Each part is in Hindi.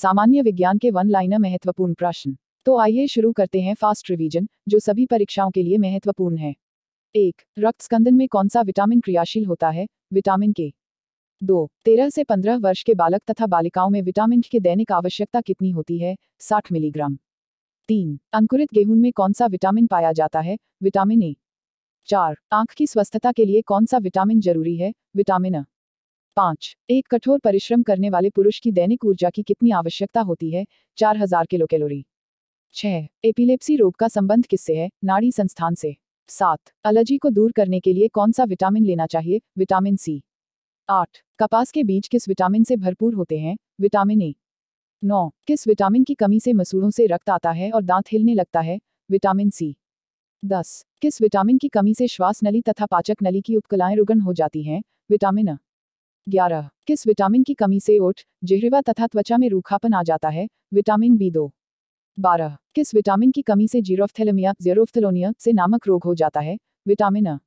सामान्य विज्ञान के वन लाइनर महत्वपूर्ण प्रश्न। तो आइए शुरू करते हैं फास्ट रिवीजन, जो सभी परीक्षाओं के लिए महत्वपूर्ण है। 1. रक्त स्कंदन में कौन सा विटामिन क्रियाशील होता है? विटामिन के। 2. 13 से 15 वर्ष के बालक तथा बालिकाओं में विटामिन की दैनिक आवश्यकता कितनी होती है? 60 मिलीग्राम। 3. अंकुरित गेहूं में कौन सा विटामिन पाया जाता है? Vitamin A. 4. आंख की स्वस्थता के लिए कौन सा विटामिन जरूरी है? विटामिन अ। 5. एक कठोर परिश्रम करने वाले पुरुष की दैनिक ऊर्जा की कितनी आवश्यकता होती है? 4000 किलोकैलोरी। 6. एपिलेप्सी रोग का संबंध किससे है? नाड़ी संस्थान से। 7. एलर्जी को दूर करने के लिए कौन सा विटामिन लेना चाहिए? Vitamin C. 8. कपास के बीज किस विटामिन से भरपूर होते हैं? विटामिन ए। 9. किस विटामिन की कमी से मसूड़ों से रक्त आता है और दांत हिलने लगता है? Vitamin C. 10. किस विटामिन की कमी से श्वास नली तथा पाचक नली की उपकलाएं रुग्ण हो जाती हैं? विटामिन अ। 11. किस विटामिन की कमी से ओठ, जिह्वा तथा त्वचा में रूखापन आ जाता है? विटामिन बी2। 12. किस विटामिन की कमी से जीरोफ्थेलोनिया से नामक रोग हो जाता है? विटामिन अ।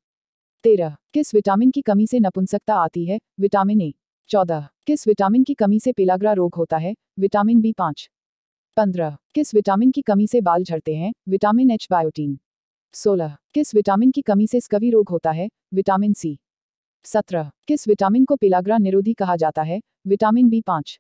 13. किस विटामिन की कमी से नपुंसकता आती है? Vitamin A. 14. किस विटामिन की कमी से पेलाग्रा रोग होता है? Vitamin B5. 15. किस विटामिन की कमी से बाल झड़ते हैं? Vitamin H biotin. 16. किस विटामिन की कमी से स्कवी रोग होता है? Vitamin C. 17. किस विटामिन को पेलाग्रा निरोधी कहा जाता है? Vitamin B five.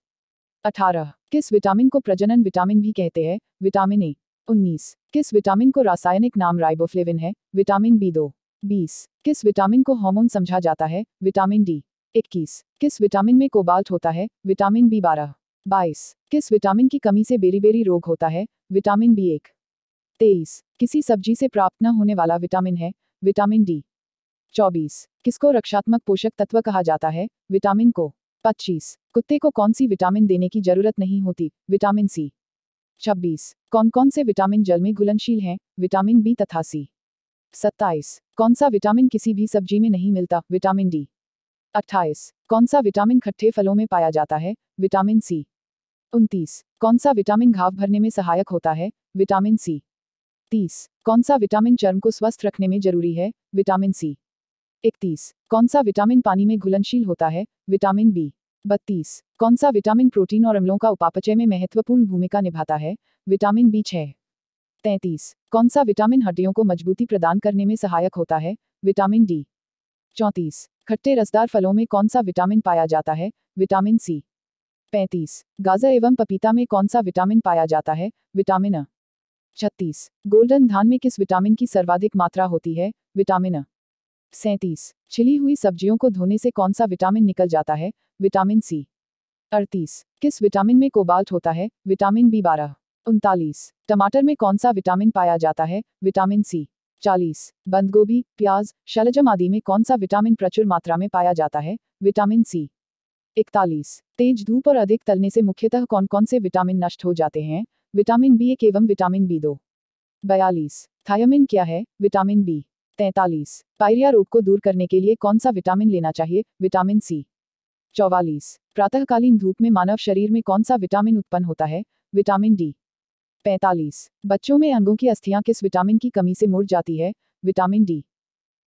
18. किस विटामिन को प्रजनन विटामिन भी कहते हैं? Vitamin A. 19. किस विटामिन को रासायनिक नाम राइबोफ्लेविन है? Vitamin B two. 20. किस विटामिन को हार्मोन समझा जाता है? Vitamin D. 21. किस विटामिन में कोबाल्ट होता है? विटामिन बी12। 22. किस विटामिन की कमी से बेरीबेरी रोग होता है? Vitamin B1. 23. किसी सब्जी से प्राप्त न होने वाला विटामिन है? Vitamin D. 24. किसको रक्षात्मक पोषक तत्व कहा जाता है? विटामिन को। 25. कुत्ते को कौन सी विटामिन देने की जरूरत नहीं होती? Vitamin C. 26. कौन कौन से विटामिन जल में घुलनशील हैं? विटामिन बी तथा सी। 27. कौन सा विटामिन किसी भी सब्जी में नहीं मिलता? Vitamin D. 28. कौन सा विटामिन खट्टे फलों में पाया जाता है? Vitamin C. 29. कौन सा विटामिन घाव भरने में सहायक होता है? Vitamin C. 30. कौन सा विटामिन चर्म को स्वस्थ रखने में जरूरी है? Vitamin C. 31. कौन सा विटामिन पानी में घुलनशील होता है? Vitamin B. 32. कौन सा विटामिन प्रोटीन और अम्लों का उपापचय में महत्वपूर्ण भूमिका निभाता है? Vitamin B6. 33. कौन सा विटामिन हड्डियों को मजबूती प्रदान करने में सहायक होता है? Vitamin D. 34. खट्टे रसदार फलों में कौन सा विटामिन पाया जाता है? Vitamin C. 35. गाजर एवं पपीता में कौन सा विटामिन पाया जाता है? विटामिन अ। 36. गोल्डन धान में किस विटामिन की सर्वाधिक मात्रा होती है? विटामिन अ। 37. छिली हुई सब्जियों को धोने से कौन सा विटामिन निकल जाता है? Vitamin C. 38. किस विटामिन में कोबाल्ट होता है? विटामिन बी12। 39. टमाटर में कौन सा विटामिन पाया जाता है? Vitamin C. 40. बंद गोभी, प्याज, शलजम आदि में कौन सा विटामिन प्रचुर मात्रा में पाया जाता है? विटामिन सी। 41. तेज धूप और अधिक तलने से मुख्यतः कौन कौन से विटामिन नष्ट हो जाते हैं? विटामिन बी1 एवं विटामिन बी2। 42. थायमिन क्या है? Vitamin B. 43. पायरिया रोग को दूर करने के लिए कौन सा विटामिन लेना चाहिए? Vitamin C. 44. प्रातःकालीन धूप में मानव शरीर में कौन सा विटामिन उत्पन्न होता है? Vitamin D. 45. बच्चों में अंगों की अस्थियां किस विटामिन की कमी से मुड़ जाती है? Vitamin D.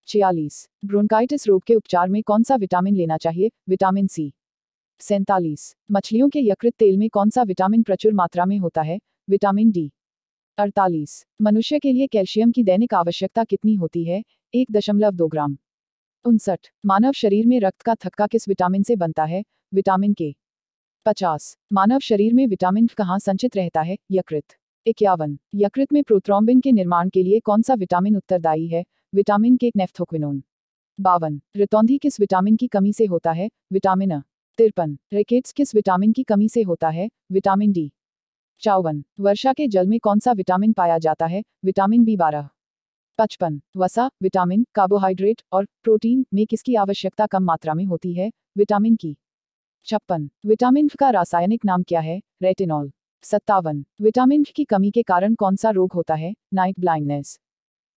46. ब्रोंकाइटिस रोग के उपचार में कौन सा विटामिन लेना चाहिए? Vitamin C. 47. मछलियों के यकृत तेल में कौन सा विटामिन प्रचुर मात्रा में होता है? Vitamin D. 48. मनुष्य के लिए कैल्शियम की दैनिक आवश्यकता कितनी होती है? 1.2 ग्राम। 59. मानव शरीर में रक्त का थक्का किस विटामिन से बनता है? विटामिन के। 50. मानव शरीर में विटामिन कहाँ संचित रहता है? यकृत। 51. यकृत में प्रोथ्रोम्बिन के निर्माण के लिए कौन सा विटामिन उत्तरदायी है? विटामिन के नेफ्थोक्विनोन। 52. रितौंधी किस विटामिन की कमी से होता है? विटामिन अ। 53. रिकेट्स किस विटामिन की कमी से होता है? Vitamin D. 54. वर्षा के जल में कौन सा विटामिन पाया जाता है? Vitamin B12. 55. वसा, विटामिन, कार्बोहाइड्रेट और प्रोटीन में किसकी आवश्यकता कम मात्रा में होती है? विटामिन की। 56. विटामिन का रासायनिक नाम क्या है? रेटिनॉल। 57. विटामिन की कमी के कारण कौन सा रोग होता है? Night blindness.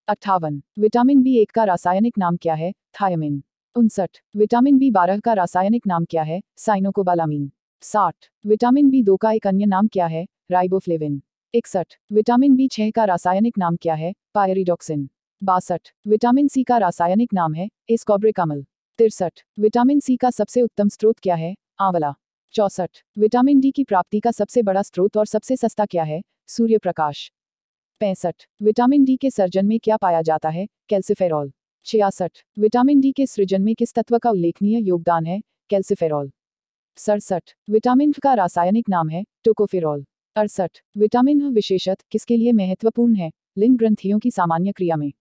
58. विटामिन बी1 का रासायनिक नाम क्या है? थायमिन। 59. विटामिन बी12 का रासायनिक नाम क्या है? साइनोकोबालामीन। 60. विटामिन बी2 का एक अन्य नाम क्या है? राइबोफ्लेविन। 61. विटामिन बी6 का रासायनिक नाम क्या है? पायरिडॉक्सिन। 62. विटामिन सी का रासायनिक नाम है? एस्कॉर्बिक अम्ल। 63. विटामिन सी का सबसे उत्तम स्रोत क्या है? आंवला। 64। विटामिन डी की प्राप्ति का सबसे बड़ा स्रोत और सबसे सस्ता क्या है? सूर्य प्रकाश। 65। विटामिन डी के सर्जन में क्या पाया जाता है? कैल्सिफेरॉल। 66। विटामिन डी के सृजन में किस तत्व का उल्लेखनीय योगदान है? कैल्सिफेरॉल। 67। विटामिन का रासायनिक नाम है? टोकोफेरॉल। 68। विटामिन विशेषत किसके लिए महत्वपूर्ण है? लिंग ग्रंथियों की सामान्य क्रिया में।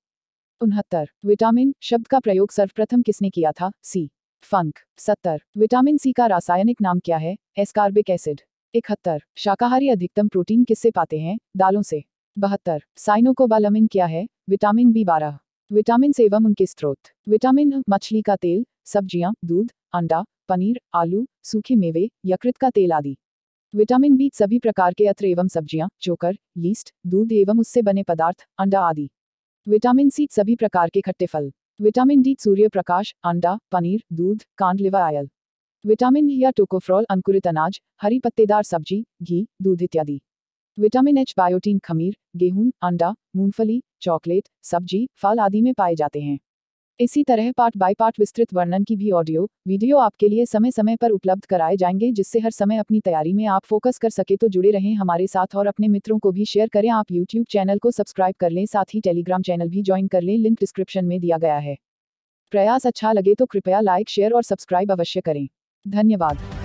69। विटामिन शब्द का प्रयोग सर्वप्रथम किसने किया था? सी फंक। 70। विटामिन सी का रासायनिक नाम क्या है? Ascorbic acid. 71। शाकाहारी अधिकतम प्रोटीन किससे पाते हैं? दालों से। 72। साइनोकोबालामिन क्या है? Vitamin B12। विटामिन से एवं उनके स्रोत। विटामिन मछली का तेल, सब्जियां, दूध, अंडा, पनीर, आलू, सूखे मेवे, यकृत का तेल आदि। विटामिन बी सभी प्रकार के अत्र एवं सब्जियां, चोकर, यीस्ट, दूध एवं उससे बने पदार्थ, अंडा आदि। विटामिन सी सभी प्रकार के खट्टे फल। विटामिन डी सूर्य प्रकाश, अंडा, पनीर, दूध, कांडलिवा आयल। विटामिन या टोकोफेरॉल अंकुरित अनाज, हरी पत्तेदार सब्जी, घी, दूध इत्यादि। विटामिन एच बायोटीन खमीर, गेहूं, अंडा, मूंगफली, चॉकलेट, सब्जी, फल आदि में पाए जाते हैं। इसी तरह पार्ट बाय पार्ट विस्तृत वर्णन की भी ऑडियो वीडियो आपके लिए समय समय पर उपलब्ध कराए जाएंगे, जिससे हर समय अपनी तैयारी में आप फोकस कर सके। तो जुड़े रहें हमारे साथ और अपने मित्रों को भी शेयर करें। आप यूट्यूब चैनल को सब्सक्राइब कर लें, साथ ही टेलीग्राम चैनल भी ज्वाइन कर लें, लिंक डिस्क्रिप्शन में दिया गया है। प्रयास अच्छा लगे तो कृपया लाइक, शेयर और सब्सक्राइब अवश्य करें। धन्यवाद।